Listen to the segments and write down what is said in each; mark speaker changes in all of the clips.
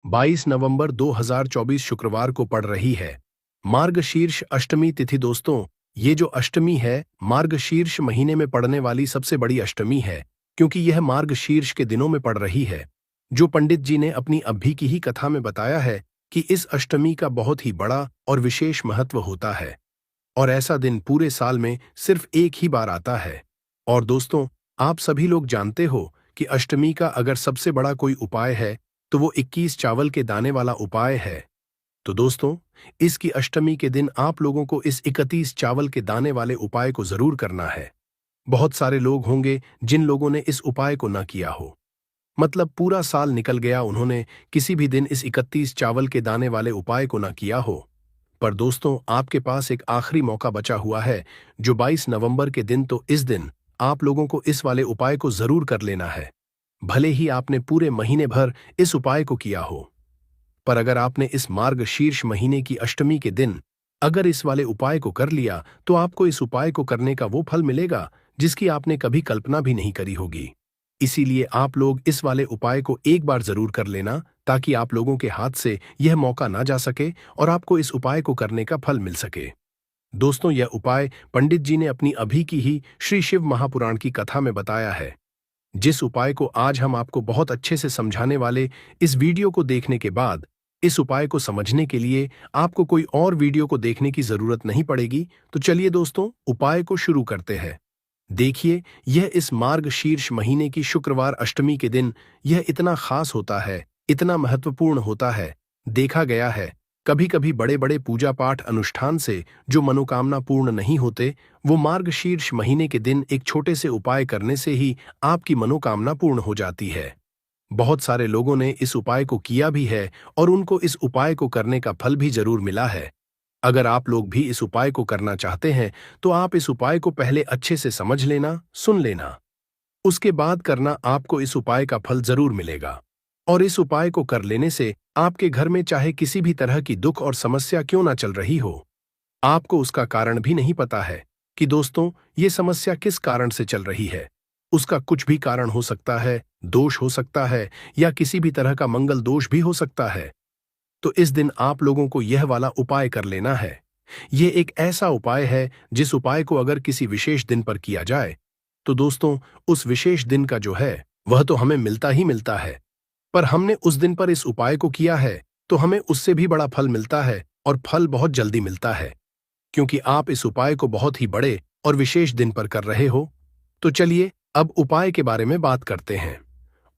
Speaker 1: 22 नवंबर 2024 शुक्रवार को पड़ रही है मार्गशीर्ष अष्टमी तिथि। दोस्तों, ये जो अष्टमी है मार्गशीर्ष महीने में पड़ने वाली सबसे बड़ी अष्टमी है, क्योंकि यह मार्गशीर्ष के दिनों में पड़ रही है। जो पंडित जी ने अपनी अभी की ही कथा में बताया है कि इस अष्टमी का बहुत ही बड़ा और विशेष महत्व होता है, और ऐसा दिन पूरे साल में सिर्फ एक ही बार आता है। और दोस्तों, आप सभी लोग जानते हो कि अष्टमी का अगर सबसे बड़ा कोई उपाय है तो वो 21 चावल के दाने वाला उपाय है। तो दोस्तों, इसकी अष्टमी के दिन आप लोगों को इस 31 चावल के दाने वाले उपाय को जरूर करना है। बहुत सारे लोग होंगे जिन लोगों ने इस उपाय को न किया हो, मतलब पूरा साल निकल गया, उन्होंने किसी भी दिन इस 31 चावल के दाने वाले उपाय को न किया हो। पर दोस्तों, आपके पास एक आखिरी मौका बचा हुआ है, जो 22 नवंबर के दिन। तो इस दिन आप लोगों को इस वाले उपाय को जरूर कर लेना है, भले ही आपने पूरे महीने भर इस उपाय को किया हो। पर अगर आपने इस मार्गशीर्ष महीने की अष्टमी के दिन अगर इस वाले उपाय को कर लिया, तो आपको इस उपाय को करने का वो फल मिलेगा जिसकी आपने कभी कल्पना भी नहीं करी होगी। इसीलिए आप लोग इस वाले उपाय को एक बार जरूर कर लेना, ताकि आप लोगों के हाथ से यह मौका ना जा सके और आपको इस उपाय को करने का फल मिल सके। दोस्तों, यह उपाय पंडित जी ने अपनी अभी की ही श्री शिव महापुराण की कथा में बताया है। जिस उपाय को आज हम आपको बहुत अच्छे से समझाने वाले, इस वीडियो को देखने के बाद इस उपाय को समझने के लिए आपको कोई और वीडियो को देखने की जरूरत नहीं पड़ेगी। तो चलिए दोस्तों, उपाय को शुरू करते हैं। देखिए, यह इस मार्गशीर्ष महीने की शुक्रवार अष्टमी के दिन यह इतना खास होता है, इतना महत्वपूर्ण होता है। देखा गया है कभी कभी बड़े बड़े पूजा पाठ अनुष्ठान से जो मनोकामना पूर्ण नहीं होते, वो मार्गशीर्ष महीने के दिन एक छोटे से उपाय करने से ही आपकी मनोकामना पूर्ण हो जाती है। बहुत सारे लोगों ने इस उपाय को किया भी है और उनको इस उपाय को करने का फल भी जरूर मिला है। अगर आप लोग भी इस उपाय को करना चाहते हैं, तो आप इस उपाय को पहले अच्छे से समझ लेना, सुन लेना, उसके बाद करना। आपको इस उपाय का फल जरूर मिलेगा। और इस उपाय को कर लेने से आपके घर में चाहे किसी भी तरह की दुख और समस्या क्यों ना चल रही हो, आपको उसका कारण भी नहीं पता है कि दोस्तों ये समस्या किस कारण से चल रही है। उसका कुछ भी कारण हो सकता है, दोष हो सकता है, या किसी भी तरह का मंगल दोष भी हो सकता है। तो इस दिन आप लोगों को यह वाला उपाय कर लेना है। यह एक ऐसा उपाय है जिस उपाय को अगर किसी विशेष दिन पर किया जाए, तो दोस्तों उस विशेष दिन का जो है वह तो हमें मिलता ही मिलता है। पर हमने उस दिन पर इस उपाय को किया है तो हमें उससे भी बड़ा फल मिलता है, और फल बहुत जल्दी मिलता है, क्योंकि आप इस उपाय को बहुत ही बड़े और विशेष दिन पर कर रहे हो। तो चलिए अब उपाय के बारे में बात करते हैं।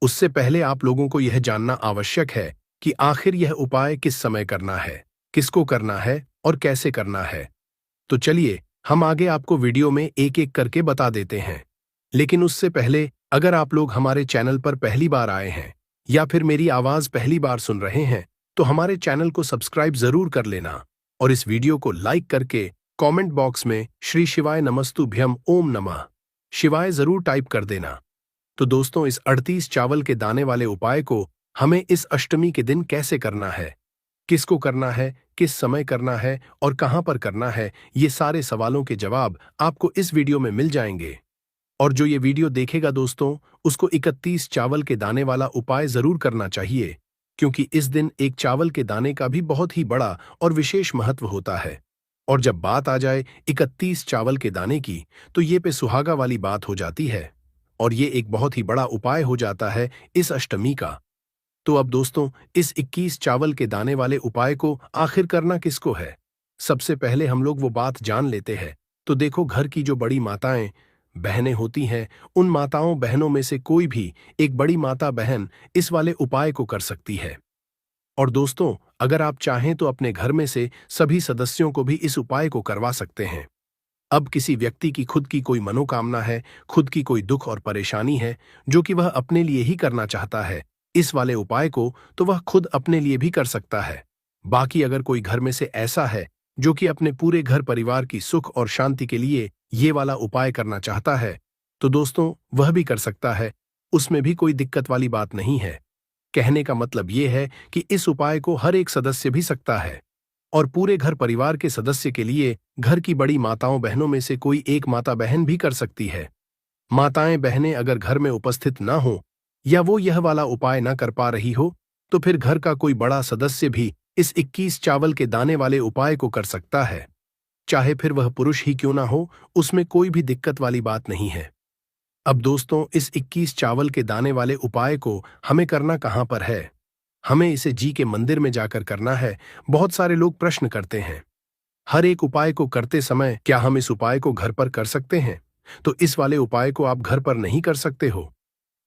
Speaker 1: उससे पहले आप लोगों को यह जानना आवश्यक है कि आखिर यह उपाय किस समय करना है, किसको करना है और कैसे करना है। तो चलिए हम आगे आपको वीडियो में एक एक करके बता देते हैं। लेकिन उससे पहले, अगर आप लोग हमारे चैनल पर पहली बार आए हैं या फिर मेरी आवाज पहली बार सुन रहे हैं, तो हमारे चैनल को सब्सक्राइब जरूर कर लेना, और इस वीडियो को लाइक करके कमेंट बॉक्स में श्री शिवाय नमस्तुभ्यम ओम नमः शिवाय जरूर टाइप कर देना। तो दोस्तों, इस 38 चावल के दाने वाले उपाय को हमें इस अष्टमी के दिन कैसे करना है, किसको करना है, किस समय करना है और कहां पर करना है, ये सारे सवालों के जवाब आपको इस वीडियो में मिल जाएंगे। और जो ये वीडियो देखेगा दोस्तों, उसको 31 चावल के दाने वाला उपाय जरूर करना चाहिए, क्योंकि इस दिन एक चावल के दाने का भी बहुत ही बड़ा और विशेष महत्व होता है। और जब बात आ जाए 31 चावल के दाने की, तो ये पे सुहागा वाली बात हो जाती है, और ये एक बहुत ही बड़ा उपाय हो जाता है इस अष्टमी का। तो अब दोस्तों, इस 21 चावल के दाने वाले उपाय को आखिर करना किसको है, सबसे पहले हम लोग वो बात जान लेते हैं। तो देखो, घर की जो बड़ी माताएं बहनें होती हैं, उन माताओं बहनों में से कोई भी एक बड़ी माता बहन इस वाले उपाय को कर सकती है। और दोस्तों, अगर आप चाहें तो अपने घर में से सभी सदस्यों को भी इस उपाय को करवा सकते हैं। अब किसी व्यक्ति की खुद की कोई मनोकामना है, खुद की कोई दुख और परेशानी है जो कि वह अपने लिए ही करना चाहता है इस वाले उपाय को, तो वह खुद अपने लिए भी कर सकता है। बाकी अगर कोई घर में से ऐसा है जो कि अपने पूरे घर परिवार की सुख और शांति के लिए ये वाला उपाय करना चाहता है, तो दोस्तों वह भी कर सकता है। उसमें भी कोई दिक्कत वाली बात नहीं है। कहने का मतलब ये है कि इस उपाय को हर एक सदस्य भी सकता है, और पूरे घर परिवार के सदस्य के लिए घर की बड़ी माताओं बहनों में से कोई एक माता बहन भी कर सकती है। माताएं बहनें अगर घर में उपस्थित ना हो, या वो यह वाला उपाय ना कर पा रही हो, तो फिर घर का कोई बड़ा सदस्य भी इस 21 चावल के दाने वाले उपाय को कर सकता है। चाहे फिर वह पुरुष ही क्यों ना हो, उसमें कोई भी दिक्कत वाली बात नहीं है। अब दोस्तों, इस 21 चावल के दाने वाले उपाय को हमें करना कहाँ पर है? हमें इसे जी के मंदिर में जाकर करना है। बहुत सारे लोग प्रश्न करते हैं, हर एक उपाय को करते समय क्या हम इस उपाय को घर पर कर सकते हैं? तो इस वाले उपाय को आप घर पर नहीं कर सकते हो।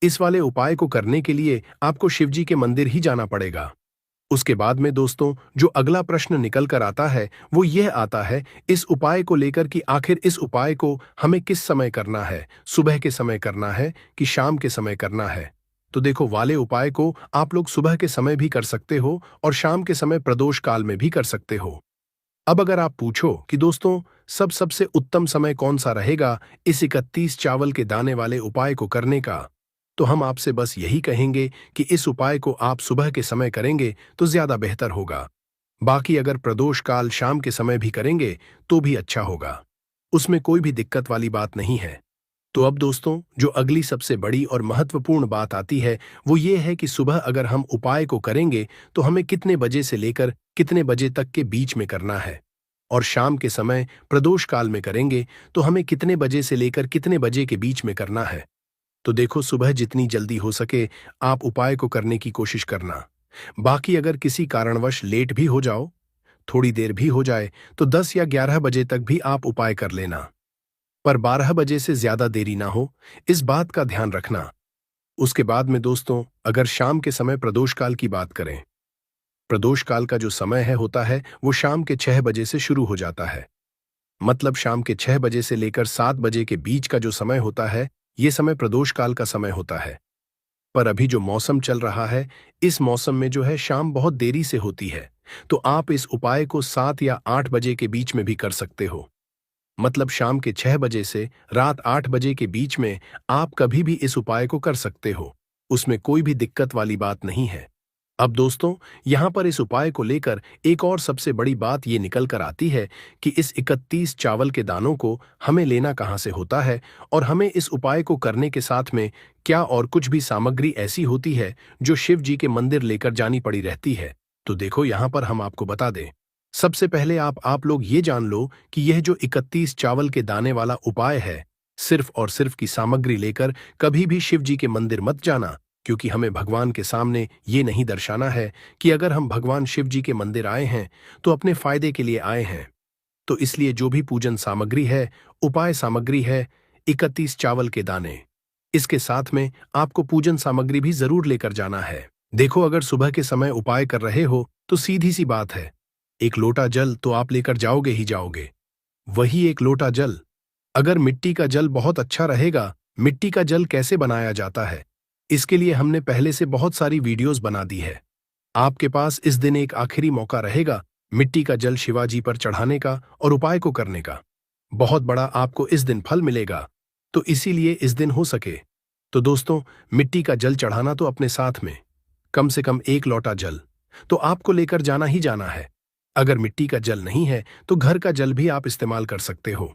Speaker 1: इस वाले उपाय को करने के लिए आपको शिवजी के मंदिर ही जाना पड़ेगा। उसके बाद में दोस्तों, जो अगला प्रश्न निकल कर आता है वो यह आता है इस उपाय को लेकर कि आखिर इस उपाय को हमें किस समय करना है, सुबह के समय करना है कि शाम के समय करना है? तो देखो, वाले उपाय को आप लोग सुबह के समय भी कर सकते हो और शाम के समय प्रदोष काल में भी कर सकते हो। अब अगर आप पूछो कि दोस्तों, सबसे उत्तम समय कौन सा रहेगा इस 31 चावल के दाने वाले उपाय को करने का, तो हम आपसे बस यही कहेंगे कि इस उपाय को आप सुबह के समय करेंगे तो ज्यादा बेहतर होगा। बाकी अगर प्रदोष काल शाम के समय भी करेंगे तो भी अच्छा होगा, उसमें कोई भी दिक्कत वाली बात नहीं है। तो अब दोस्तों, जो अगली सबसे बड़ी और महत्वपूर्ण बात आती है वो ये है कि सुबह अगर हम उपाय को करेंगे तो हमें कितने बजे से लेकर कितने बजे तक के बीच में करना है, और शाम के समय प्रदोष काल में करेंगे तो हमें कितने बजे से लेकर कितने बजे के बीच में करना है। तो देखो, सुबह जितनी जल्दी हो सके आप उपाय को करने की कोशिश करना। बाकी अगर किसी कारणवश लेट भी हो जाओ, थोड़ी देर भी हो जाए, तो 10 या 11 बजे तक भी आप उपाय कर लेना, पर 12 बजे से ज्यादा देरी ना हो, इस बात का ध्यान रखना। उसके बाद में दोस्तों, अगर शाम के समय प्रदोष काल की बात करें, प्रदोष काल का जो समय है होता है वो शाम के 6 बजे से शुरू हो जाता है। मतलब शाम के 6 बजे से लेकर 7 बजे के बीच का जो समय होता है, ये समय प्रदोष काल का समय होता है। पर अभी जो मौसम चल रहा है, इस मौसम में जो है शाम बहुत देरी से होती है, तो आप इस उपाय को 7 या 8 बजे के बीच में भी कर सकते हो। मतलब शाम के 6 बजे से रात 8 बजे के बीच में आप कभी भी इस उपाय को कर सकते हो, उसमें कोई भी दिक्कत वाली बात नहीं है। अब दोस्तों, यहां पर इस उपाय को लेकर एक और सबसे बड़ी बात ये निकल कर आती है कि इस 31 चावल के दानों को हमें लेना कहां से होता है, और हमें इस उपाय को करने के साथ में क्या और कुछ भी सामग्री ऐसी होती है जो शिव जी के मंदिर लेकर जानी पड़ी रहती है। तो देखो, यहां पर हम आपको बता दें। सबसे पहले आप लोग ये जान लो कि यह जो 31 चावल के दाने वाला उपाय है, सिर्फ और सिर्फ की सामग्री लेकर कभी भी शिव जी के मंदिर मत जाना, क्योंकि हमें भगवान के सामने ये नहीं दर्शाना है कि अगर हम भगवान शिव जी के मंदिर आए हैं तो अपने फायदे के लिए आए हैं। तो इसलिए जो भी पूजन सामग्री है, उपाय सामग्री है, 31 चावल के दाने, इसके साथ में आपको पूजन सामग्री भी जरूर लेकर जाना है। देखो, अगर सुबह के समय उपाय कर रहे हो तो सीधी सी बात है, एक लोटा जल तो आप लेकर जाओगे ही जाओगे। वही एक लोटा जल, अगर मिट्टी का जल बहुत अच्छा रहेगा। मिट्टी का जल कैसे बनाया जाता है, इसके लिए हमने पहले से बहुत सारी वीडियोस बना दी है। आपके पास इस दिन एक आखिरी मौका रहेगा मिट्टी का जल शिवाजी पर चढ़ाने का और उपाय को करने का। बहुत बड़ा आपको इस दिन फल मिलेगा, तो इसीलिए इस दिन हो सके तो दोस्तों, मिट्टी का जल चढ़ाना तो अपने साथ में कम से कम एक लोटा जल तो आपको लेकर जाना ही जाना है। अगर मिट्टी का जल नहीं है तो घर का जल भी आप इस्तेमाल कर सकते हो।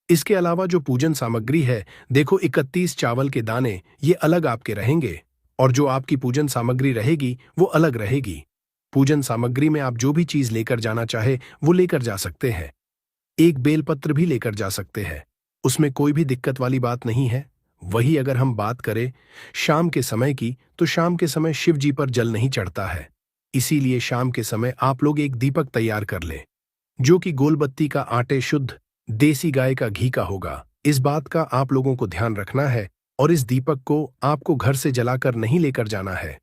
Speaker 1: इसके अलावा जो पूजन सामग्री है, देखो 31 चावल के दाने ये अलग आपके रहेंगे, और जो आपकी पूजन सामग्री रहेगी वो अलग रहेगी। पूजन सामग्री में आप जो भी चीज लेकर जाना चाहे वो लेकर जा सकते हैं। एक बेलपत्र भी लेकर जा सकते हैं, उसमें कोई भी दिक्कत वाली बात नहीं है। वही अगर हम बात करें शाम के समय की, तो शाम के समय शिव जी पर जल नहीं चढ़ता है, इसीलिए शाम के समय आप लोग एक दीपक तैयार कर लें, जो कि गोलबत्ती का आटे शुद्ध देसी गाय का घी का होगा। इस बात का आप लोगों को ध्यान रखना है, और इस दीपक को आपको घर से जलाकर नहीं लेकर जाना है,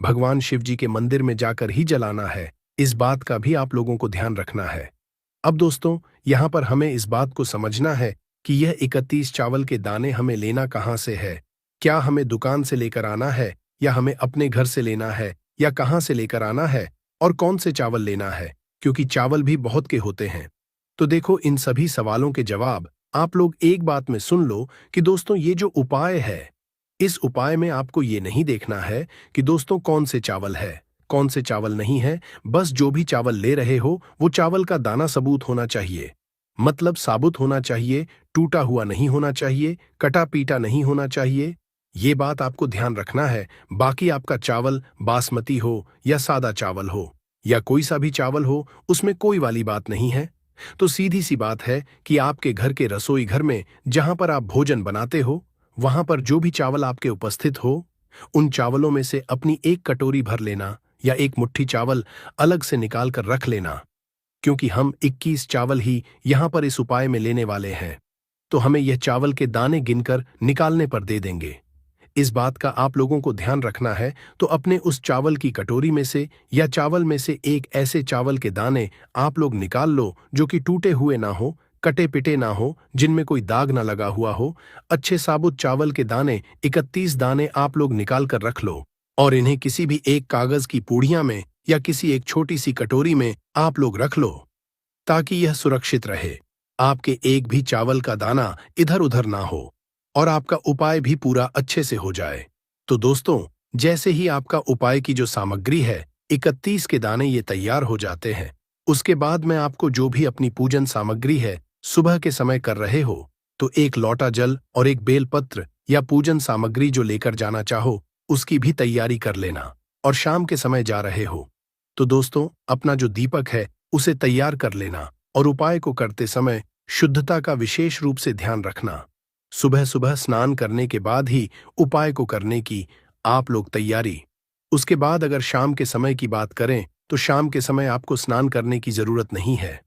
Speaker 1: भगवान शिव जी के मंदिर में जाकर ही जलाना है। इस बात का भी आप लोगों को ध्यान रखना है। अब दोस्तों, यहां पर हमें इस बात को समझना है कि यह 31 चावल के दाने हमें लेना कहां से है। क्या हमें दुकान से लेकर आना है, या हमें अपने घर से लेना है, या कहां से लेकर आना है, और कौन से चावल लेना है, क्योंकि चावल भी बहुत के होते हैं। तो देखो, इन सभी सवालों के जवाब आप लोग एक बात में सुन लो कि दोस्तों, ये जो उपाय है, इस उपाय में आपको ये नहीं देखना है कि दोस्तों कौन से चावल है, कौन से चावल नहीं है। बस जो भी चावल ले रहे हो वो चावल का दाना सबूत होना चाहिए, मतलब साबुत होना चाहिए, टूटा हुआ नहीं होना चाहिए, कटा पीटा नहीं होना चाहिए। ये बात आपको ध्यान रखना है। बाकी आपका चावल बासमती हो या सादा चावल हो या कोई सा भी चावल हो, उसमें कोई वाली बात नहीं है। तो सीधी सी बात है कि आपके घर के रसोई घर में जहां पर आप भोजन बनाते हो, वहां पर जो भी चावल आपके उपस्थित हो, उन चावलों में से अपनी एक कटोरी भर लेना या एक मुट्ठी चावल अलग से निकाल कर रख लेना। क्योंकि हम 21 चावल ही यहां पर इस उपाय में लेने वाले हैं, तो हमें यह चावल के दाने गिनकर निकालने पर दे देंगे। इस बात का आप लोगों को ध्यान रखना है। तो अपने उस चावल की कटोरी में से या चावल में से एक ऐसे चावल के दाने आप लोग निकाल लो जो कि टूटे हुए ना हो, कटे पिटे ना हो, जिनमें कोई दाग ना लगा हुआ हो। अच्छे साबुत चावल के दाने 31 दाने आप लोग निकाल कर रख लो और इन्हें किसी भी एक कागज की पूड़ियां में या किसी एक छोटी सी कटोरी में आप लोग रख लो, ताकि यह सुरक्षित रहे। आपके एक भी चावल का दाना इधर उधर ना हो और आपका उपाय भी पूरा अच्छे से हो जाए। तो दोस्तों, जैसे ही आपका उपाय की जो सामग्री है, 31 के दाने ये तैयार हो जाते हैं, उसके बाद मैं आपको जो भी अपनी पूजन सामग्री है सुबह के समय कर रहे हो, तो एक लोटा जल और एक बेलपत्र या पूजन सामग्री जो लेकर जाना चाहो उसकी भी तैयारी कर लेना। और शाम के समय जा रहे हो तो दोस्तों, अपना जो दीपक है उसे तैयार कर लेना और उपाय को करते समय शुद्धता का विशेष रूप से ध्यान रखना। सुबह सुबह स्नान करने के बाद ही उपाय को करने की आप लोग तैयारी। उसके बाद अगर शाम के समय की बात करें तो शाम के समय आपको स्नान करने की जरूरत नहीं है,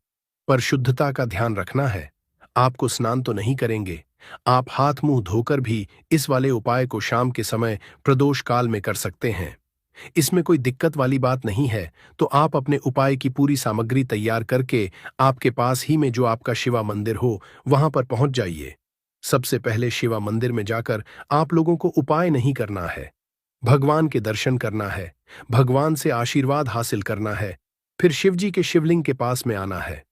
Speaker 1: पर शुद्धता का ध्यान रखना है। आपको स्नान तो नहीं करेंगे, आप हाथ मुंह धोकर भी इस वाले उपाय को शाम के समय प्रदोष काल में कर सकते हैं। इसमें कोई दिक्कत वाली बात नहीं है। तो आप अपने उपाय की पूरी सामग्री तैयार करके आपके पास ही में जो आपका शिवा मंदिर हो वहां पर पहुंच जाइए। सबसे पहले शिवा मंदिर में जाकर आप लोगों को उपाय नहीं करना है, भगवान के दर्शन करना है, भगवान से आशीर्वाद हासिल करना है। फिर शिवजी के शिवलिंग के पास में आना है।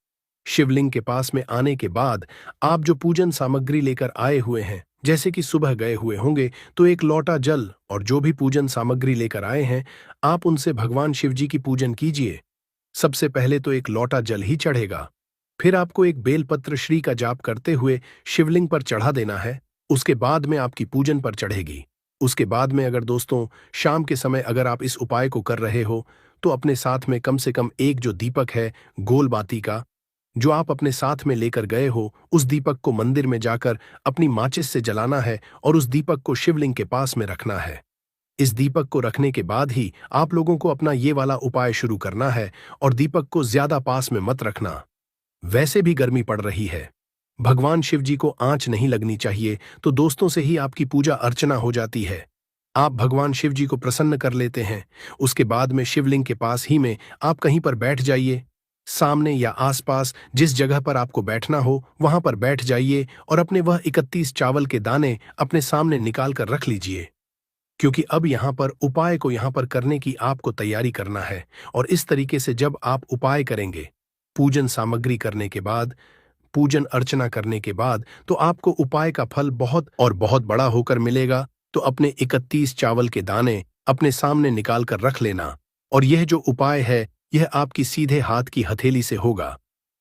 Speaker 1: शिवलिंग के पास में आने के बाद आप जो पूजन सामग्री लेकर आए हुए हैं, जैसे कि सुबह गए हुए होंगे, तो एक लोटा जल और जो भी पूजन सामग्री लेकर आए हैं, आप उनसे भगवान शिवजी की पूजन कीजिए। सबसे पहले तो एक लोटा जल ही चढ़ेगा, फिर आपको एक बेलपत्र श्री का जाप करते हुए शिवलिंग पर चढ़ा देना है। उसके बाद में आपकी पूजन पर चढ़ेगी। उसके बाद में अगर दोस्तों शाम के समय अगर आप इस उपाय को कर रहे हो, तो अपने साथ में कम से कम एक जो दीपक है गोल बाती का, जो आप अपने साथ में लेकर गए हो, उस दीपक को मंदिर में जाकर अपनी माचिस से जलाना है और उस दीपक को शिवलिंग के पास में रखना है। इस दीपक को रखने के बाद ही आप लोगों को अपना ये वाला उपाय शुरू करना है और दीपक को ज्यादा पास में मत रखना। वैसे भी गर्मी पड़ रही है, भगवान शिव जी को आंच नहीं लगनी चाहिए, तो दोस्तों से ही आपकी पूजा अर्चना हो जाती है। आप भगवान शिव जी को प्रसन्न कर लेते हैं। उसके बाद में शिवलिंग के पास ही में आप कहीं पर बैठ जाइए। सामने या आसपास जिस जगह पर आपको बैठना हो वहां पर बैठ जाइए और अपने वह 31 चावल के दाने अपने सामने निकाल कर रख लीजिए। क्योंकि अब यहां पर उपाय को यहां पर करने की आपको तैयारी करना है। और इस तरीके से जब आप उपाय करेंगे, पूजन सामग्री करने के बाद, पूजन अर्चना करने के बाद, तो आपको उपाय का फल बहुत और बहुत बड़ा होकर मिलेगा। तो अपने 31 चावल के दाने अपने सामने निकाल कर रख लेना। और यह जो उपाय है यह आपकी सीधे हाथ की हथेली से होगा,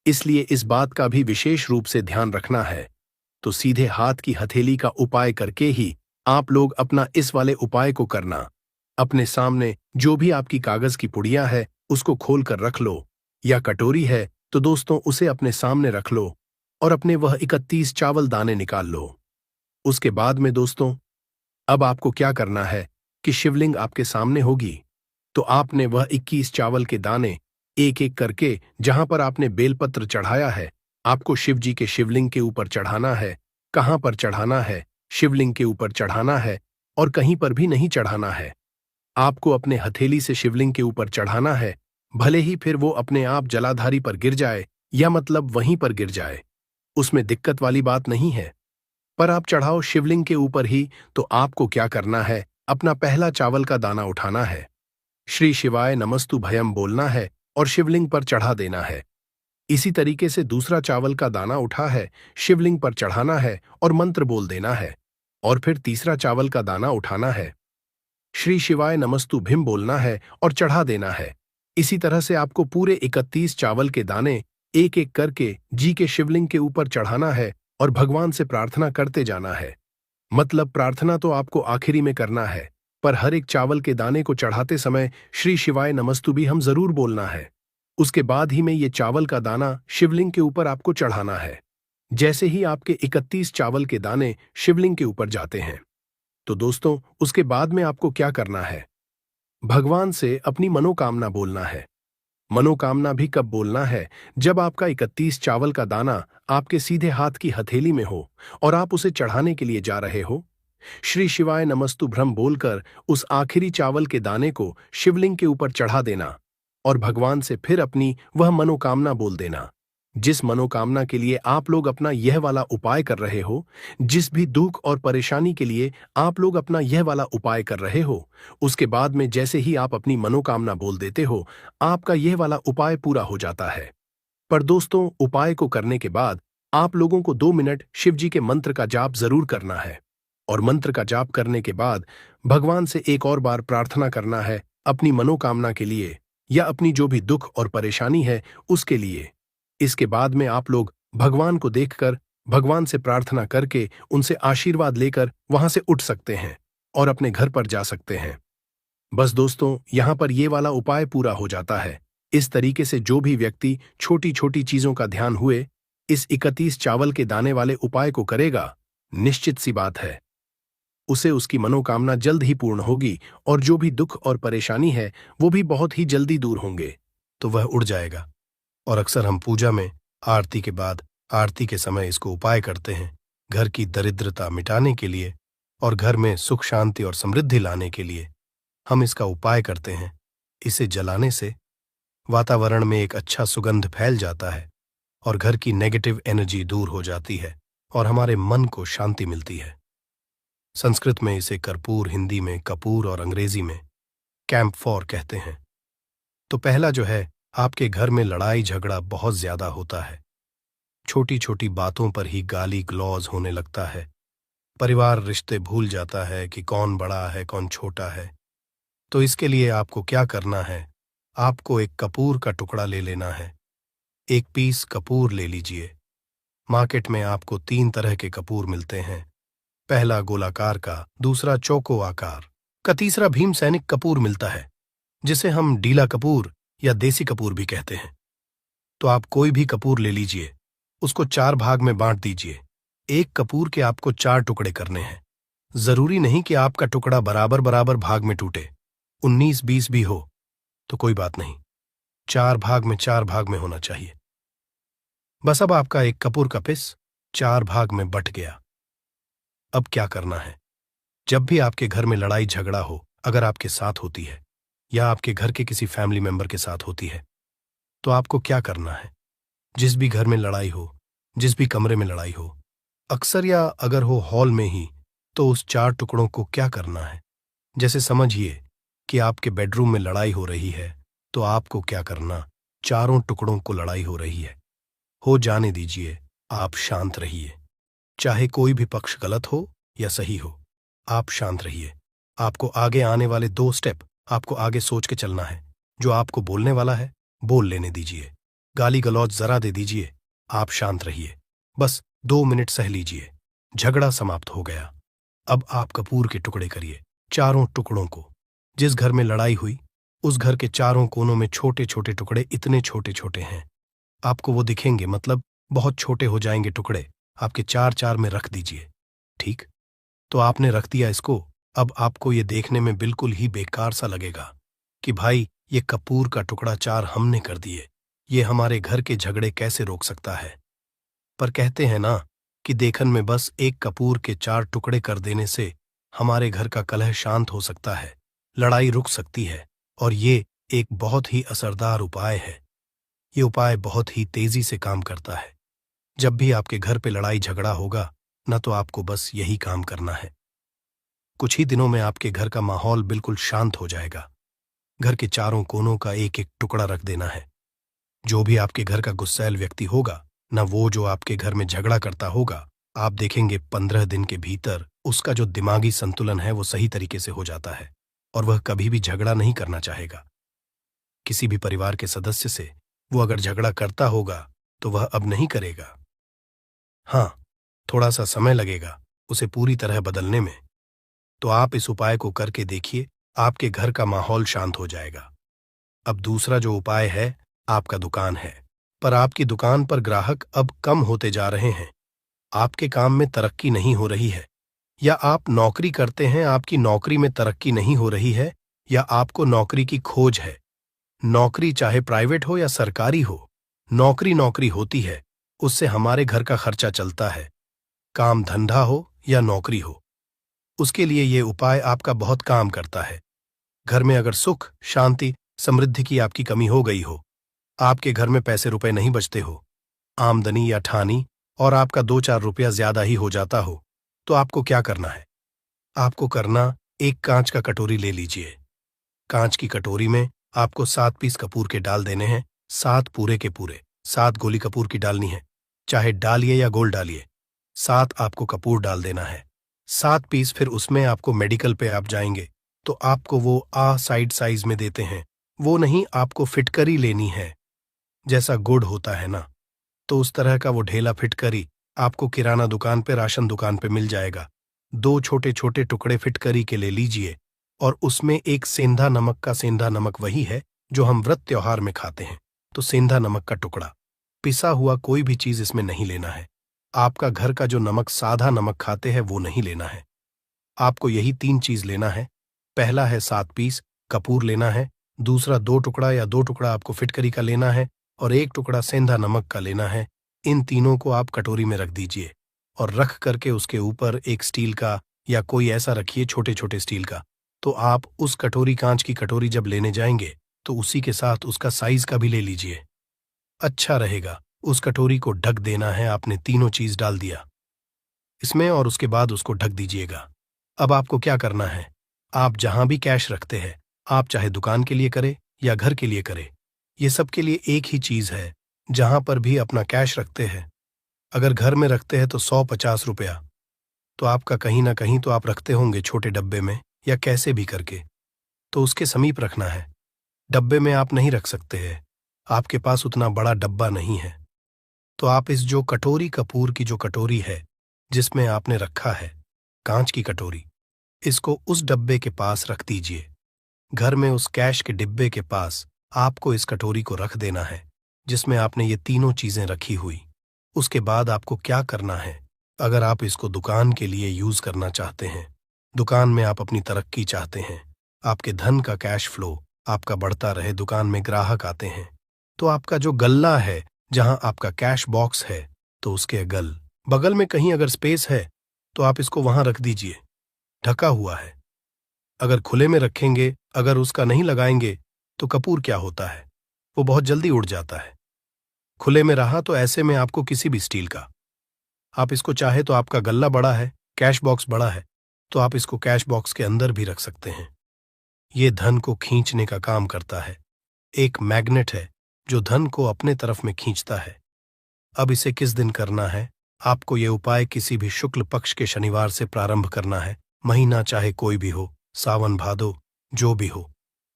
Speaker 1: इसलिए इस बात का भी विशेष रूप से ध्यान रखना है। तो सीधे हाथ की हथेली का उपाय करके ही आप लोग अपना इस वाले उपाय को करना। अपने सामने जो भी आपकी कागज की पुड़िया है उसको खोल कर रख लो, या कटोरी है तो दोस्तों उसे अपने सामने रख लो और अपने वह 31 चावल दाने निकाल लो। उसके बाद में दोस्तों अब आपको क्या करना है कि शिवलिंग आपके सामने होगी, तो आपने वह 21 चावल के दाने एक एक करके जहां पर आपने बेलपत्र चढ़ाया है, आपको शिव जी के शिवलिंग के ऊपर चढ़ाना है। कहां पर चढ़ाना है? शिवलिंग के ऊपर चढ़ाना है और कहीं पर भी नहीं चढ़ाना है। आपको अपने हथेली से शिवलिंग के ऊपर चढ़ाना है, भले ही फिर वो अपने आप जलाधारी पर गिर जाए या मतलब वहीं पर गिर जाए, उसमें दिक्कत वाली बात नहीं है। पर आप चढ़ाओ शिवलिंग के ऊपर ही। तो आपको क्या करना है, अपना पहला चावल का दाना उठाना है, श्री शिवाय नमस्तु भयम बोलना है और शिवलिंग पर चढ़ा देना है। इसी तरीके से दूसरा चावल का दाना उठा है, शिवलिंग पर चढ़ाना है और मंत्र बोल देना है। और फिर तीसरा चावल का दाना उठाना है, श्री शिवाय नमस्तु भीम बोलना है और चढ़ा देना है। इसी तरह से आपको पूरे 31 चावल के दाने एक एक करके जी के शिवलिंग के ऊपर चढ़ाना है और भगवान से प्रार्थना करते जाना है। मतलब प्रार्थना तो आपको आखिरी में करना है, पर हर एक चावल के दाने को चढ़ाते समय श्री शिवाय नमस्तु भी हम जरूर बोलना है। उसके बाद ही में ये चावल का दाना शिवलिंग के ऊपर आपको चढ़ाना है। जैसे ही आपके 31 चावल के दाने शिवलिंग के ऊपर जाते हैं, तो दोस्तों उसके बाद में आपको क्या करना है? भगवान से अपनी मनोकामना बोलना है। मनोकामना भी कब बोलना है? जब आपका 31 चावल का दाना आपके सीधे हाथ की हथेली में हो और आप उसे चढ़ाने के लिए जा रहे हो। श्री शिवाय नमस्तु भ्रम बोलकर उस आखिरी चावल के दाने को शिवलिंग के ऊपर चढ़ा देना और भगवान से फिर अपनी वह मनोकामना बोल देना। जिस मनोकामना के लिए आप लोग अपना यह वाला उपाय कर रहे हो, जिस भी दुख और परेशानी के लिए आप लोग अपना यह वाला उपाय कर रहे हो, उसके बाद में जैसे ही आप अपनी मनोकामना बोल देते हो, आपका यह वाला उपाय पूरा हो जाता है। पर दोस्तों, उपाय को करने के बाद आप लोगों को 2 मिनट शिव जी के मंत्र का जाप जरूर करना है और मंत्र का जाप करने के बाद भगवान से एक और बार प्रार्थना करना है अपनी मनोकामना के लिए या अपनी जो भी दुख और परेशानी है उसके लिए। इसके बाद में आप लोग भगवान को देखकर, भगवान से प्रार्थना करके, उनसे आशीर्वाद लेकर वहां से उठ सकते हैं और अपने घर पर जा सकते हैं। बस दोस्तों, यहां पर ये वाला उपाय पूरा हो जाता है। इस तरीके से जो भी व्यक्ति छोटी छोटी चीजों का ध्यान हुए इस 31 चावल के दाने वाले उपाय को करेगा, निश्चित सी बात है उसे उसकी मनोकामना जल्द ही पूर्ण होगी और जो भी दुख और परेशानी है वो भी बहुत ही जल्दी दूर होंगे, तो वह उड़ जाएगा। और अक्सर हम पूजा में आरती के बाद, आरती के समय इसको उपाय करते हैं घर की दरिद्रता मिटाने के लिए और घर में सुख शांति और समृद्धि लाने के लिए हम इसका उपाय करते हैं। इसे जलाने से वातावरण में एक अच्छा सुगंध फैल जाता है और घर की नेगेटिव एनर्जी दूर हो जाती है और हमारे मन को शांति मिलती है। संस्कृत में इसे कर्पूर, हिंदी में कपूर और अंग्रेजी में कैम्फोर कहते हैं। तो पहला जो है, आपके घर में लड़ाई झगड़ा बहुत ज्यादा होता है, छोटी छोटी बातों पर ही गाली गलौज होने लगता है, परिवार रिश्ते भूल जाता है कि कौन बड़ा है कौन छोटा है। तो इसके लिए आपको क्या करना है? आपको एक कपूर का टुकड़ा ले लेना है। 1 पीस कपूर ले लीजिए। मार्केट में आपको 3 तरह के कपूर मिलते हैं। पहला गोलाकार का, दूसरा चौको आकार का, तीसरा भीम सैनिक कपूर मिलता है, जिसे हम डीला कपूर या देसी कपूर भी कहते हैं। तो आप कोई भी कपूर ले लीजिए, उसको 4 भाग में बांट दीजिए। एक कपूर के आपको 4 टुकड़े करने हैं। जरूरी नहीं कि आपका टुकड़ा बराबर बराबर भाग में टूटे, 19-20 भी हो तो कोई बात नहीं, 4 भाग में 4 भाग में होना चाहिए। बस अब आपका एक कपूर का पिस 4 भाग में बट गया। अब क्या करना है? जब भी आपके घर में लड़ाई झगड़ा हो, अगर आपके साथ होती है या आपके घर के किसी फैमिली मेंबर के साथ होती है, तो आपको क्या करना है? जिस भी घर में लड़ाई हो, जिस भी कमरे में लड़ाई हो, अक्सर या अगर हो हॉल में ही, तो उस 4 टुकड़ों को क्या करना है? जैसे समझिए कि आपके बेडरूम में लड़ाई हो रही है, तो आपको क्या करना? चारों टुकड़ों को लड़ाई हो रही है, हो जाने दीजिए, आप शांत रहिए। चाहे कोई भी पक्ष गलत हो या सही हो, आप शांत रहिए। आपको आगे आने वाले 2 स्टेप आपको आगे सोच के चलना है। जो आपको बोलने वाला है बोल लेने दीजिए, गाली गलौज जरा दे दीजिए, आप शांत रहिए। बस 2 मिनट सह लीजिए, झगड़ा समाप्त हो गया। अब आप कपूर के टुकड़े करिए, चारों टुकड़ों को। जिस घर में लड़ाई हुई उस घर के चारों कोनों में छोटे छोटे टुकड़े, इतने छोटे छोटे हैं आपको वो दिखेंगे, मतलब बहुत छोटे हो जाएंगे टुकड़े, आपके 4-4 में रख दीजिए। ठीक, तो आपने रख दिया इसको। अब आपको ये देखने में बिल्कुल ही बेकार सा लगेगा कि भाई ये कपूर का टुकड़ा 4 हमने कर दिए, ये हमारे घर के झगड़े कैसे रोक सकता है। पर कहते हैं ना कि देखन में बस एक कपूर के 4 टुकड़े कर देने से हमारे घर का कलह शांत हो सकता है, लड़ाई रुक सकती है। और ये एक बहुत ही असरदार उपाय है। ये उपाय बहुत ही तेजी से काम करता है। जब भी आपके घर पे लड़ाई झगड़ा होगा ना, तो आपको बस यही काम करना है। कुछ ही दिनों में आपके घर का माहौल बिल्कुल शांत हो जाएगा। घर के चारों कोनों का एक एक टुकड़ा रख देना है। जो भी आपके घर का गुस्सैल व्यक्ति होगा ना, वो जो आपके घर में झगड़ा करता होगा, आप देखेंगे 15 दिन के भीतर उसका जो दिमागी संतुलन है वो सही तरीके से हो जाता है और वह कभी भी झगड़ा नहीं करना चाहेगा। किसी भी परिवार के सदस्य से वो अगर झगड़ा करता होगा तो वह अब नहीं करेगा। हाँ, थोड़ा सा समय लगेगा, उसे पूरी तरह बदलने में, तो आप इस उपाय को करके देखिए, आपके घर का माहौल शांत हो जाएगा। अब दूसरा जो उपाय है, आपका दुकान है, पर आपकी दुकान पर ग्राहक अब कम होते जा रहे हैं, आपके काम में तरक्की नहीं हो रही है, या आप नौकरी करते हैं, आपकी नौकरी में तरक्की नहीं हो रही है, या आपको नौकरी की खोज है। नौकरी चाहे प्राइवेट हो या सरकारी हो, नौकरी नौकरी होती है, उससे हमारे घर का खर्चा चलता है। काम धंधा हो या नौकरी हो, उसके लिए ये उपाय आपका बहुत काम करता है। घर में अगर सुख, शांति, समृद्धि की आपकी कमी हो गई हो, आपके घर में पैसे रुपए नहीं बचते हो, आमदनी या ठानी और आपका 2-4 रुपया ज्यादा ही हो जाता हो, तो आपको क्या करना है? आपको करना, एक कांच का कटोरी ले लीजिए। कांच की कटोरी में आपको 7 पीस कपूर के डाल देने हैं, 7 पूरे के पूरे, 7 गोली कपूर की डालनी है, चाहे डालिए या गोल डालिए। 7 आपको कपूर डाल देना है, 7 पीस। फिर उसमें आपको मेडिकल पे आप जाएंगे तो आपको वो साइड साइज में देते हैं, वो नहीं, आपको फिटकरी लेनी है, जैसा गुड़ होता है ना, तो उस तरह का वो ढेला फिटकरी आपको किराना दुकान पे, राशन दुकान पे मिल जाएगा। 2 छोटे छोटे टुकड़े फिटकरी के ले लीजिए और उसमें एक सेंधा नमक का, सेंधा नमक वही है जो हम व्रत त्योहार में खाते हैं, तो सेंधा नमक का टुकड़ा, पिसा हुआ कोई भी चीज इसमें नहीं लेना है। आपका घर का जो नमक, साधा नमक खाते हैं, वो नहीं लेना है। आपको यही 3 चीज लेना है। पहला है 7 पीस कपूर लेना है, दूसरा 2 टुकड़ा या 2 टुकड़ा आपको फिटकरी का लेना है, और 1 टुकड़ा सेंधा नमक का लेना है। इन तीनों को आप कटोरी में रख दीजिए और रख करके उसके ऊपर एक स्टील का या कोई ऐसा रखिए, छोटे छोटे स्टील का। तो आप उस कटोरी, कांच की कटोरी जब लेने जाएंगे तो उसी के साथ उसका साइज का भी ले लीजिए, अच्छा रहेगा। उस कटोरी को ढक देना है, आपने तीनों चीज डाल दिया इसमें और उसके बाद उसको ढक दीजिएगा। अब आपको क्या करना है, आप जहां भी कैश रखते हैं, आप चाहे दुकान के लिए करें या घर के लिए करें, ये सब के लिए एक ही चीज है। जहां पर भी अपना कैश रखते हैं, अगर घर में रखते हैं तो 100-50 रुपया, तो आपका कहीं ना कहीं तो आप रखते होंगे छोटे डब्बे में या कैसे भी करके, तो उसके समीप रखना है। डब्बे में आप नहीं रख सकते हैं, आपके पास उतना बड़ा डब्बा नहीं है, तो आप इस जो कटोरी, कपूर की जो कटोरी है जिसमें आपने रखा है, कांच की कटोरी, इसको उस डब्बे के पास रख दीजिए। घर में उस कैश के डिब्बे के पास आपको इस कटोरी को रख देना है जिसमें आपने ये तीनों चीजें रखी हुई। उसके बाद आपको क्या करना है, अगर आप इसको दुकान के लिए यूज करना चाहते हैं, दुकान में आप अपनी तरक्की चाहते हैं, आपके धन का कैश फ्लो आपका बढ़ता रहे, दुकान में ग्राहक आते हैं, तो आपका जो गल्ला है, जहां आपका कैश बॉक्स है, तो उसके बगल में कहीं अगर स्पेस है तो आप इसको वहां रख दीजिए, ढका हुआ है। अगर खुले में रखेंगे, अगर उसका नहीं लगाएंगे, तो कपूर क्या होता है, वो बहुत जल्दी उड़ जाता है। खुले में रहा तो ऐसे में आपको किसी भी स्टील का, आप इसको चाहे तो, आपका गल्ला बड़ा है, कैश बॉक्स बड़ा है, तो आप इसको कैश बॉक्स के अंदर भी रख सकते हैं। ये धन को खींचने का काम करता है, एक मैग्नेट है जो धन को अपने तरफ में खींचता है। अब इसे किस दिन करना है, आपको ये उपाय किसी भी शुक्ल पक्ष के शनिवार से प्रारंभ करना है। महीना चाहे कोई भी हो, सावन भादो जो भी हो,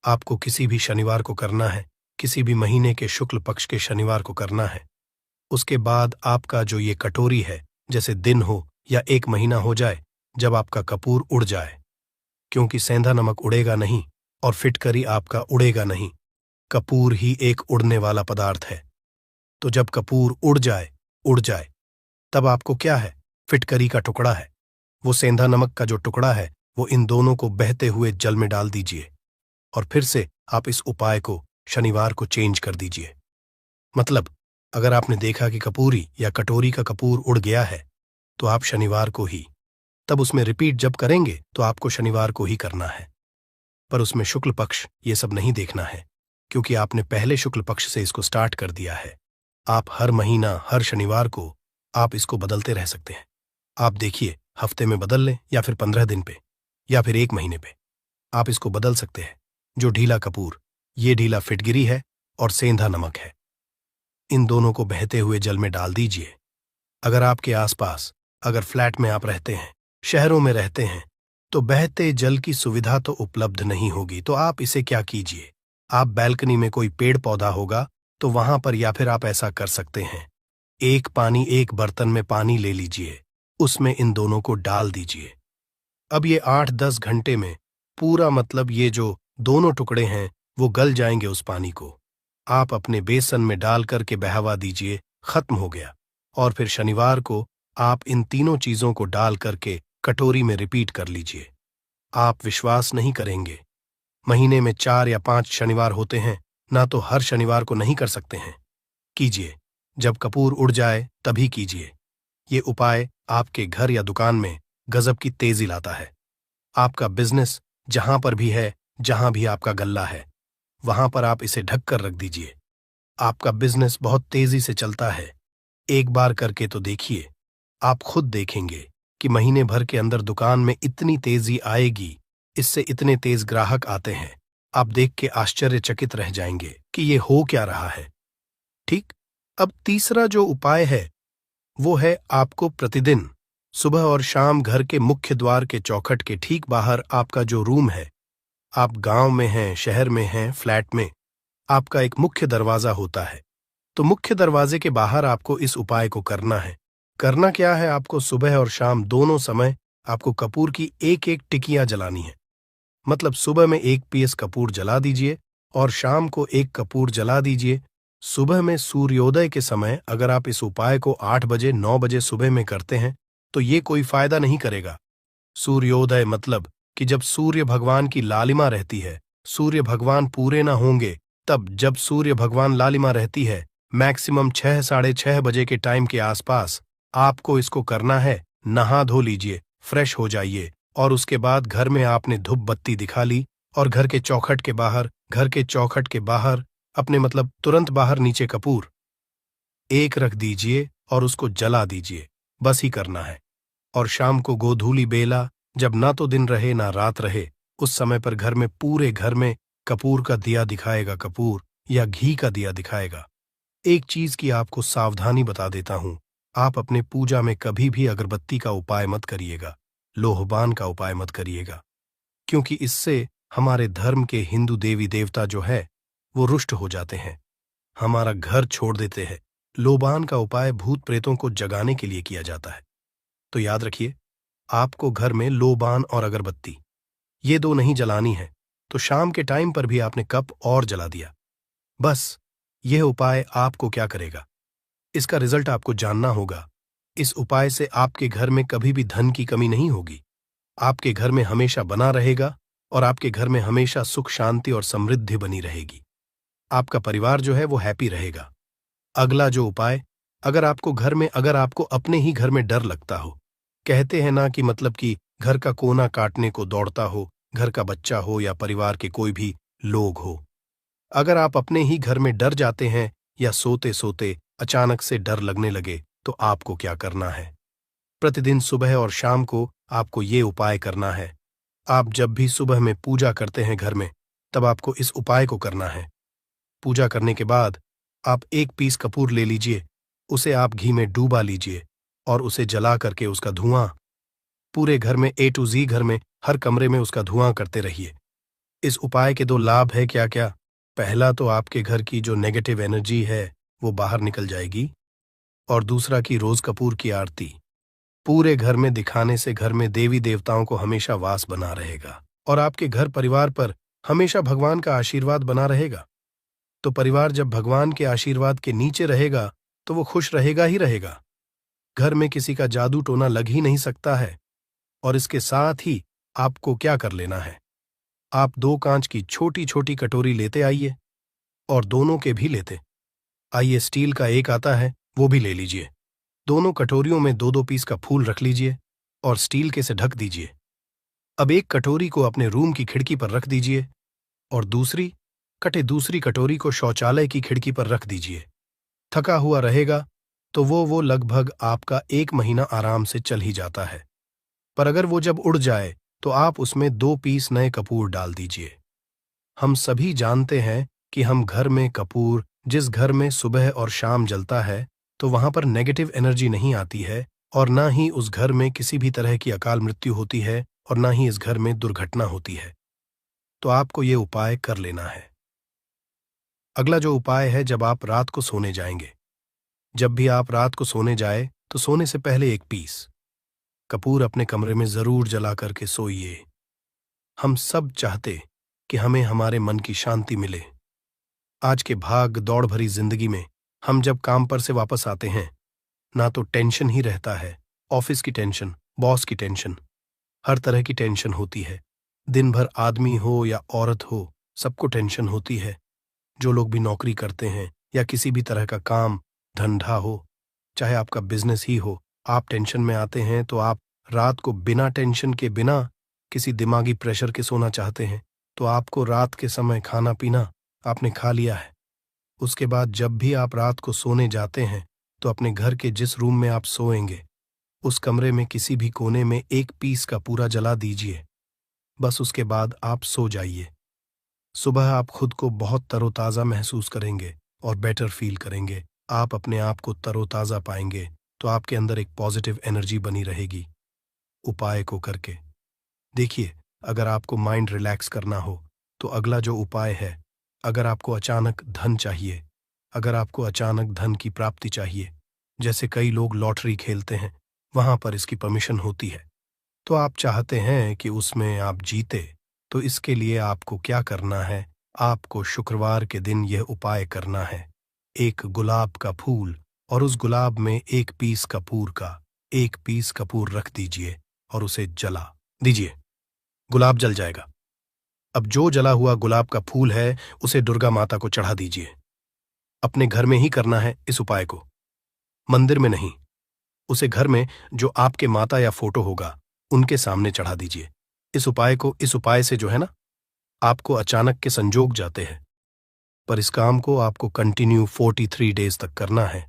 Speaker 1: आपको किसी भी शनिवार को करना है, किसी भी महीने के शुक्ल पक्ष के शनिवार को करना है। उसके बाद आपका जो ये कटोरी है, जैसे दिन हो या 1 महीना हो जाए जब आपका कपूर उड़ जाए, क्योंकि सेंधा नमक उड़ेगा नहीं और फिटकरी आपका उड़ेगा नहीं, कपूर ही एक उड़ने वाला पदार्थ है। तो जब कपूर उड़ जाए, तब आपको क्या है, फिटकरी का टुकड़ा है, वो सेंधा नमक का जो टुकड़ा है, वो इन दोनों को बहते हुए जल में डाल दीजिए और फिर से आप इस उपाय को शनिवार को चेंज कर दीजिए। मतलब अगर आपने देखा कि कपूरी या कटोरी का कपूर उड़ गया है, तो आप शनिवार को ही, तब उसमें रिपीट जब करेंगे तो आपको शनिवार को ही करना है, पर उसमें शुक्ल पक्ष ये सब नहीं देखना है, क्योंकि आपने पहले शुक्ल पक्ष से इसको स्टार्ट कर दिया है। आप हर महीना, हर शनिवार को आप इसको बदलते रह सकते हैं। आप देखिए, हफ्ते में बदल लें या फिर 15 दिन पे या फिर 1 महीने पे, आप इसको बदल सकते हैं। जो ढीला कपूर, ये ढीला फिटगिरी है और सेंधा नमक है, इन दोनों को बहते हुए जल में डाल दीजिए। अगर आपके आसपास, अगर फ्लैट में आप रहते हैं, शहरों में रहते हैं, तो बहते जल की सुविधा तो उपलब्ध नहीं होगी, तो आप इसे क्या कीजिए, आप बैल्कनी में कोई पेड़ पौधा होगा तो वहां पर, या फिर आप ऐसा कर सकते हैं, एक बर्तन में पानी ले लीजिए उसमें इन दोनों को डाल दीजिए। अब ये 8-10 घंटे में पूरा मतलब ये जो दोनों टुकड़े हैं वो गल जाएंगे उस पानी को। आप अपने बेसन में डाल करके बहवा दीजिए, खत्म हो गया। और फिर शनिवार को आप इन तीनों चीजों को डाल करके कटोरी में रिपीट कर लीजिए। आप विश्वास नहीं करेंगे, महीने में 4 या 5 शनिवार होते हैं, ना तो हर शनिवार को नहीं कर सकते हैं। कीजिए, जब कपूर उड़ जाए तभी कीजिए। ये उपाय आपके घर या दुकान में गजब की तेजी लाता है। आपका बिजनेस जहां पर भी है, जहां भी आपका गल्ला है, वहां पर आप इसे ढक कर रख दीजिए। आपका बिजनेस बहुत तेजी से चलता है। एक बार करके तो देखिए, आप खुद देखेंगे कि महीने भर के अंदर दुकान में इतनी तेजी आएगी, इससे इतने तेज ग्राहक आते हैं, आप देख के आश्चर्यचकित रह जाएंगे कि ये हो क्या रहा है। ठीक। अब तीसरा जो उपाय है वो है आपको प्रतिदिन सुबह और शाम घर के मुख्य द्वार के चौखट के ठीक बाहर आपका जो रूम है, आप गांव में हैं, शहर में हैं, फ्लैट में, आपका एक मुख्य दरवाजा होता है। तो मुख्य दरवाजे के बाहर आपको इस उपाय को करना है। करना क्या है, आपको सुबह और शाम दोनों समय आपको कपूर की एक एक टिकियां जलानी है। मतलब सुबह में 1 पीस कपूर जला दीजिए और शाम को 1 कपूर जला दीजिए। सुबह में सूर्योदय के समय अगर आप इस उपाय को 8 बजे 9 बजे सुबह में करते हैं तो ये कोई फायदा नहीं करेगा। सूर्योदय मतलब कि जब सूर्य भगवान की लालिमा रहती है, सूर्य भगवान पूरे ना होंगे, तब जब सूर्य भगवान लालिमा रहती है, मैक्सिमम 6 साढ़े 6 बजे के टाइम के आसपास आपको इसको करना है। नहा धो लीजिए, फ्रेश हो जाइए और उसके बाद घर में आपने धूप बत्ती दिखा ली और घर के चौखट के बाहर अपने मतलब तुरंत बाहर नीचे कपूर एक रख दीजिए और उसको जला दीजिए। बस ही करना है। और शाम को गोधूली बेला, जब ना तो दिन रहे ना रात रहे, उस समय पर घर में पूरे घर में कपूर का दिया दिखाएगा, कपूर या घी का दिया दिखाएगा। एक चीज की आपको सावधानी बता देता हूं, आप अपने पूजा में कभी भी अगरबत्ती का उपाय मत करिएगा, लोहबान का उपाय मत करिएगा, क्योंकि इससे हमारे धर्म के हिंदू देवी देवता जो है वो रुष्ट हो जाते हैं, हमारा घर छोड़ देते हैं। लोबान का उपाय भूत प्रेतों को जगाने के लिए किया जाता है। तो याद रखिए, आपको घर में लोबान और अगरबत्ती ये दो नहीं जलानी है, तो शाम के टाइम पर भी आपने कप और जला दिया। बस यह उपाय आपको क्या करेगा, इसका रिजल्ट आपको जानना होगा। इस उपाय से आपके घर में कभी भी धन की कमी नहीं होगी, आपके घर में हमेशा बना रहेगा और आपके घर में हमेशा सुख शांति और समृद्धि बनी रहेगी। आपका परिवार जो है वो हैप्पी रहेगा। अगला जो उपाय, अगर आपको अपने ही घर में डर लगता हो, कहते हैं ना कि मतलब कि घर का कोना काटने को दौड़ता हो, घर का बच्चा हो या परिवार के कोई भी लोग हो, अगर आप अपने ही घर में डर जाते हैं या सोते सोते अचानक से डर लगने लगे, तो आपको क्या करना है, प्रतिदिन सुबह और शाम को आपको ये उपाय करना है। आप जब भी सुबह में पूजा करते हैं घर में, तब आपको इस उपाय को करना है। पूजा करने के बाद आप 1 पीस कपूर ले लीजिए, उसे आप घी में डूबा लीजिए और उसे जला करके उसका धुआं पूरे घर में A to Z घर में हर कमरे में उसका धुआं करते रहिए। इस उपाय के 2 लाभ है क्या क्या। पहला तो आपके घर की जो नेगेटिव एनर्जी है वो बाहर निकल जाएगी, और दूसरा कि रोज कपूर की आरती पूरे घर में दिखाने से घर में देवी देवताओं को हमेशा वास बना रहेगा और आपके घर परिवार पर हमेशा भगवान का आशीर्वाद बना रहेगा। तो परिवार जब भगवान के आशीर्वाद के नीचे रहेगा तो वो खुश रहेगा ही रहेगा। घर में किसी का जादू टोना लग ही नहीं सकता है। और इसके साथ ही आपको क्या कर लेना है, आप 2 कांच की छोटी छोटी कटोरी लेते आइए और दोनों के भी लेते आइए। स्टील का एक आता है, वो भी ले लीजिए। दोनों कटोरियों में 2-2 पीस का फूल रख लीजिए और स्टील के से ढक दीजिए। अब एक कटोरी को अपने रूम की खिड़की पर रख दीजिए और दूसरी कटोरी को शौचालय की खिड़की पर रख दीजिए। थका हुआ रहेगा तो वो लगभग आपका 1 महीना आराम से चल ही जाता है। पर अगर वो जब उड़ जाए तो आप उसमें 2 पीस नए कपूर डाल दीजिए। हम सभी जानते हैं कि हम घर में कपूर जिस घर में सुबह और शाम जलता है तो वहां पर नेगेटिव एनर्जी नहीं आती है और ना ही उस घर में किसी भी तरह की अकाल मृत्यु होती है और ना ही इस घर में दुर्घटना होती है। तो आपको ये उपाय कर लेना है। अगला जो उपाय है, जब आप रात को सोने जाएंगे, जब भी आप रात को सोने जाए तो सोने से पहले 1 पीस कपूर अपने कमरे में जरूर जला करके सोइए। हम सब चाहते कि हमें हमारे मन की शांति मिले। आज के भाग दौड़ भरी जिंदगी में हम जब काम पर से वापस आते हैं, ना तो टेंशन ही रहता है, ऑफिस की टेंशन, बॉस की टेंशन, हर तरह की टेंशन होती है। दिन भर आदमी हो या औरत हो, सबको टेंशन होती है। जो लोग भी नौकरी करते हैं या किसी भी तरह का काम धंधा हो, चाहे आपका बिजनेस ही हो, आप टेंशन में आते हैं तो आप रात को बिना टेंशन के, बिना किसी दिमागी प्रेशर के सोना चाहते हैं। तो आपको रात के समय खाना पीना आपने खा लिया है। उसके बाद जब भी आप रात को सोने जाते हैं तो अपने घर के जिस रूम में आप सोएंगे, उस कमरे में किसी भी कोने में एक पीस का पूरा जला दीजिए। बस उसके बाद आप सो जाइए। सुबह आप खुद को बहुत तरोताज़ा महसूस करेंगे और बेटर फील करेंगे। आप अपने आप को तरोताज़ा पाएंगे तो आपके अंदर एक पॉजिटिव एनर्जी बनी रहेगी। उपाय को करके देखिए, अगर आपको माइंड रिलैक्स करना हो तो अगला जो उपाय है, अगर आपको अचानक धन चाहिए, अगर आपको अचानक धन की प्राप्ति चाहिए, जैसे कई लोग लॉटरी खेलते हैं, वहां पर इसकी परमिशन होती है, तो आप चाहते हैं कि उसमें आप जीते, तो इसके लिए आपको क्या करना है? आपको शुक्रवार के दिन यह उपाय करना है। एक गुलाब का फूल और उस गुलाब में एक पीस कपूर रख दीजिए और उसे जला दीजिए। गुलाब जल जाएगा। अब जो जला हुआ गुलाब का फूल है उसे दुर्गा माता को चढ़ा दीजिए। अपने घर में ही करना है इस उपाय को, मंदिर में नहीं। उसे घर में जो आपके माता या फोटो होगा उनके सामने चढ़ा दीजिए। इस उपाय से जो है ना, आपको अचानक के संजोग जाते हैं। पर इस काम को आपको कंटिन्यू 43 डेज तक करना है।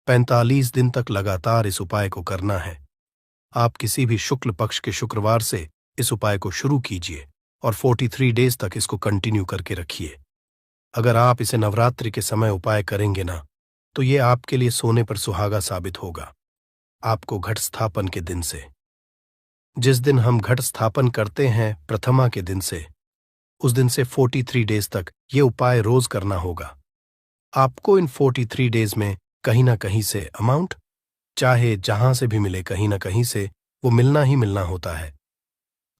Speaker 1: 45 दिन तक लगातार इस उपाय को करना है। आप किसी भी शुक्ल पक्ष के शुक्रवार से इस उपाय को शुरू कीजिए और 43 डेज तक इसको कंटिन्यू करके रखिए। अगर आप इसे नवरात्रि के समय उपाय करेंगे ना, तो ये आपके लिए सोने पर सुहागा साबित होगा। आपको घट स्थापन के दिन से, जिस दिन हम घट स्थापन करते हैं प्रथमा के दिन से, उस दिन से 43 डेज तक ये उपाय रोज करना होगा। आपको इन 43 डेज में कहीं ना कहीं से अमाउंट, चाहे जहां से भी मिले, कहीं ना कहीं से वो मिलना ही मिलना होता है।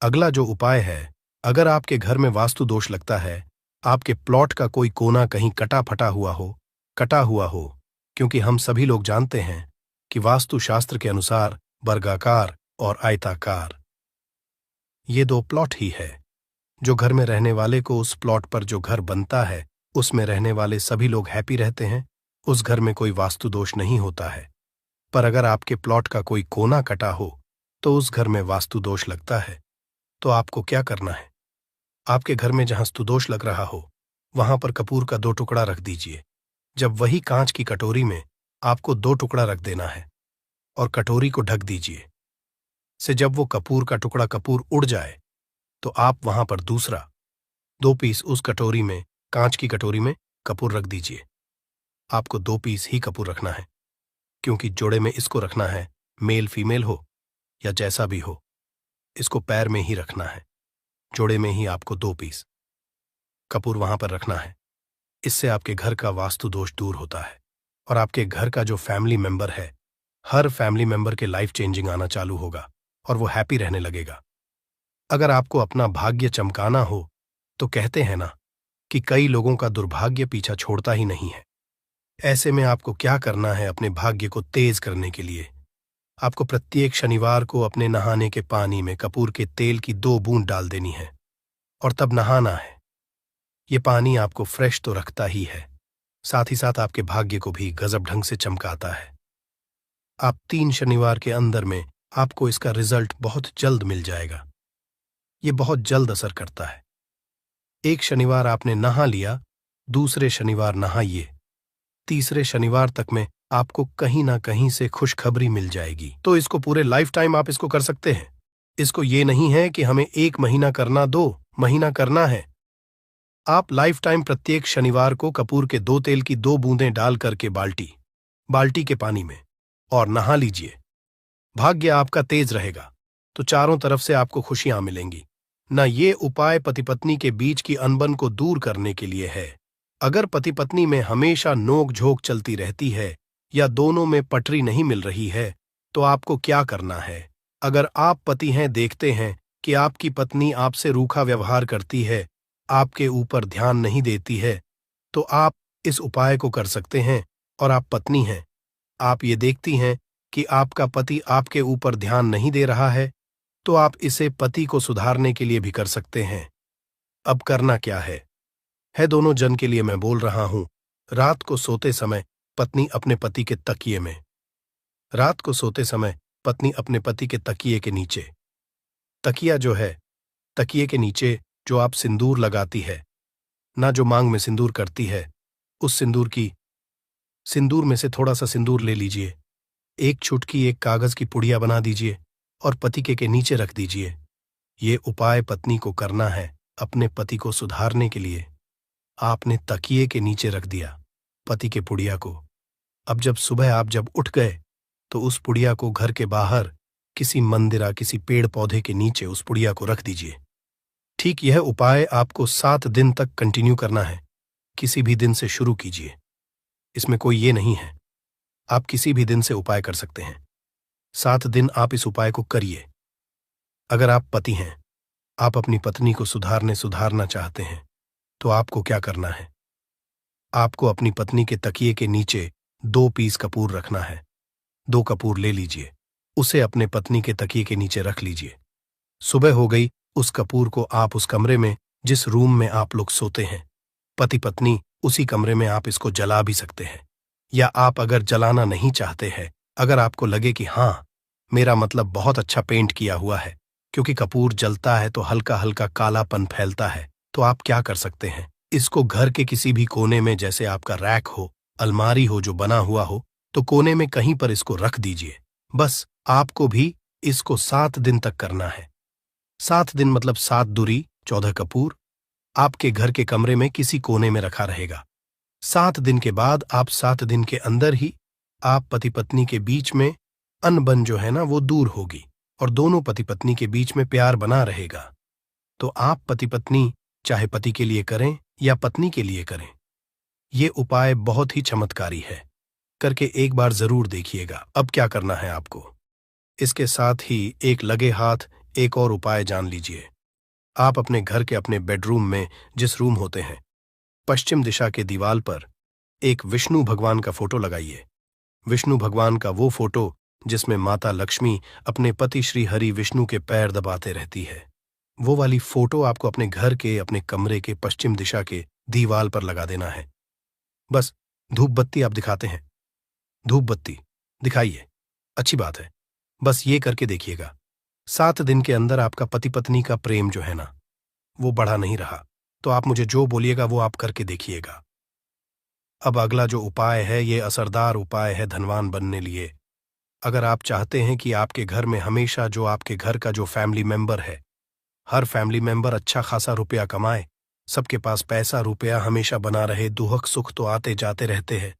Speaker 1: अगला जो उपाय है, अगर आपके घर में वास्तु दोष लगता है, आपके प्लॉट का कोई कोना कहीं कटा हुआ हो, क्योंकि हम सभी लोग जानते हैं कि वास्तु शास्त्र के अनुसार वर्गाकार और आयताकार ये दो प्लॉट ही है। जो घर में रहने वाले को, उस प्लॉट पर जो घर बनता है उसमें रहने वाले सभी लोग हैप्पी रहते हैं, उस घर में कोई वास्तु दोष नहीं होता है। पर अगर आपके प्लॉट का कोई कोना कटा हो तो उस घर में वास्तु दोष लगता है। तो आपको क्या करना है? आपके घर में जहां स्तुदोष लग रहा हो वहां पर कपूर का 2 टुकड़ा रख दीजिए। जब वही कांच की कटोरी में आपको 2 टुकड़ा रख देना है और कटोरी को ढक दीजिए। से जब वो कपूर का टुकड़ा कपूर उड़ जाए तो आप वहां पर दूसरा 2 पीस उस कटोरी में, कांच की कटोरी में कपूर रख दीजिए। आपको 2 पीस ही कपूर रखना है, क्योंकि जोड़े में इसको रखना है, मेल फीमेल हो या जैसा भी हो, इसको पैर में ही रखना है। जोड़े में ही आपको 2 पीस कपूर वहां पर रखना है। इससे आपके घर का वास्तु दोष दूर होता है और आपके घर का जो फैमिली मेंबर है, हर फैमिली मेंबर के लाइफ चेंजिंग आना चालू होगा और वो हैप्पी रहने लगेगा। अगर आपको अपना भाग्य चमकाना हो तो कहते हैं ना कि कई लोगों का दुर्भाग्य पीछा छोड़ता ही नहीं है। ऐसे में आपको क्या करना है? अपने भाग्य को तेज करने के लिए आपको प्रत्येक शनिवार को अपने नहाने के पानी में कपूर के तेल की 2 बूंद डाल देनी है और तब नहाना है। ये पानी आपको फ्रेश तो रखता ही है, साथ ही साथ आपके भाग्य को भी गजब ढंग से चमकाता है। आप 3 शनिवार के अंदर में आपको इसका रिजल्ट बहुत जल्द मिल जाएगा। ये बहुत जल्द असर करता है। एक शनिवार आपने नहा लिया, दूसरे शनिवार नहाइए, तीसरे शनिवार तक में आपको कहीं ना कहीं से खुशखबरी मिल जाएगी। तो इसको पूरे लाइफ टाइम आप इसको कर सकते हैं। इसको ये नहीं है कि हमें 1 महीना करना, 2 महीना करना है। आप लाइफ टाइम प्रत्येक शनिवार को कपूर के 2 तेल की 2 बूंदें डाल करके बाल्टी के पानी में और नहा लीजिए। भाग्य आपका तेज रहेगा तो चारों तरफ से आपको खुशियां मिलेंगी। न ये उपाय पति पत्नी के बीच की अनबन को दूर करने के लिए है। अगर पति पत्नी में हमेशा नोक झोंक चलती रहती है या दोनों में पटरी नहीं मिल रही है, तो आपको क्या करना है? अगर आप पति हैं, देखते हैं कि आपकी पत्नी आपसे रूखा व्यवहार करती है, आपके ऊपर ध्यान नहीं देती है, तो आप इस उपाय को कर सकते हैं। और आप पत्नी हैं, आप ये देखती हैं कि आपका पति आपके ऊपर ध्यान नहीं दे रहा है, तो आप इसे पति को सुधारने के लिए भी कर सकते हैं। अब करना क्या है दोनों जन के लिए मैं बोल रहा हूं। रात को सोते समय पत्नी अपने पति के तकिए में, रात को सोते समय पत्नी अपने पति के तकिए के नीचे, तकिया जो है, तकिए के नीचे जो आप सिंदूर लगाती है, ना जो मांग में सिंदूर करती है, उस सिंदूर में से थोड़ा सा सिंदूर ले लीजिए, एक चुटकी एक कागज की पुड़िया बना दीजिए और पति के नीचे रख दीजिए। ये उपाय पत्नी को करना है अपने पति को सुधारने के लिए। आपने तकिए के नीचे रख दिया पति के पुड़िया को। अब जब सुबह आप जब उठ गए तो उस पुड़िया को घर के बाहर किसी मंदिरा, किसी पेड़ पौधे के नीचे उस पुड़िया को रख दीजिए। ठीक यह उपाय आपको 7 दिन तक कंटिन्यू करना है। किसी भी दिन से शुरू कीजिए, इसमें कोई ये नहीं है, आप किसी भी दिन से उपाय कर सकते हैं। 7 दिन आप इस उपाय को करिए। अगर आप पति हैं, आप अपनी पत्नी को सुधारना चाहते हैं, तो आपको क्या करना है? आपको अपनी पत्नी के तकिए के नीचे 2 पीस कपूर रखना है। 2 कपूर ले लीजिए, उसे अपने पत्नी के तकिए के नीचे रख लीजिए। सुबह हो गई, उस कपूर को आप उस कमरे में, जिस रूम में आप लोग सोते हैं, पति पत्नी, उसी कमरे में आप इसको जला भी सकते हैं। या आप अगर जलाना नहीं चाहते हैं, अगर आपको लगे कि हाँ, मेरा मतलब बहुत अच्छा पेंट किया हुआ है, क्योंकि कपूर जलता है तो हल्का हल्का कालापन फैलता है, तो आप क्या कर सकते हैं, इसको घर के किसी भी कोने में, जैसे आपका रैक हो, अलमारी हो जो बना हुआ हो, तो कोने में कहीं पर इसको रख दीजिए। बस आपको भी इसको 7 दिन तक करना है। 7 दिन मतलब 7 दूरी 14 कपूर आपके घर के कमरे में किसी कोने में रखा रहेगा। 7 दिन के बाद, आप 7 दिन के अंदर ही आप पति पत्नी के बीच में अनबन जो है ना, वो दूर होगी और दोनों पति पत्नी के बीच में प्यार बना रहेगा। तो आप पति पत्नी चाहे पति के लिए करें या पत्नी के लिए करें, ये उपाय बहुत ही चमत्कारी है। करके एक बार जरूर देखिएगा। अब क्या करना है आपको, इसके साथ ही एक लगे हाथ एक और उपाय जान लीजिए। आप अपने घर के अपने बेडरूम में, जिस रूम होते हैं, पश्चिम दिशा के दीवार पर एक विष्णु भगवान का फोटो लगाइए। विष्णु भगवान का वो फोटो जिसमें माता लक्ष्मी अपने पति श्री हरि विष्णु के पैर दबाते रहती है, वो वाली फोटो आपको अपने घर के, अपने कमरे के पश्चिम दिशा के दीवार पर लगा देना है। बस धूप बत्ती आप दिखाते हैं, धूप बत्ती दिखाइए, अच्छी बात है। बस ये करके देखिएगा। 7 दिन के अंदर आपका पति पत्नी का प्रेम जो है ना, वो बढ़ा नहीं रहा, तो आप मुझे जो बोलिएगा वो आप करके देखिएगा। अब अगला जो उपाय है, ये असरदार उपाय है धनवान बनने लिए। अगर आप चाहते हैं कि आपके घर में हमेशा जो आपके घर का जो फैमिली मेंबर है, हर फैमिली मेंबर अच्छा खासा रुपया कमाए, सबके पास पैसा रुपया हमेशा बना रहे, दुख सुख तो आते जाते रहते हैं,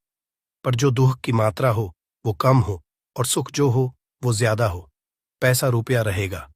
Speaker 1: पर जो दुख की मात्रा हो वो कम हो और सुख जो हो वो ज्यादा हो, पैसा रुपया रहेगा,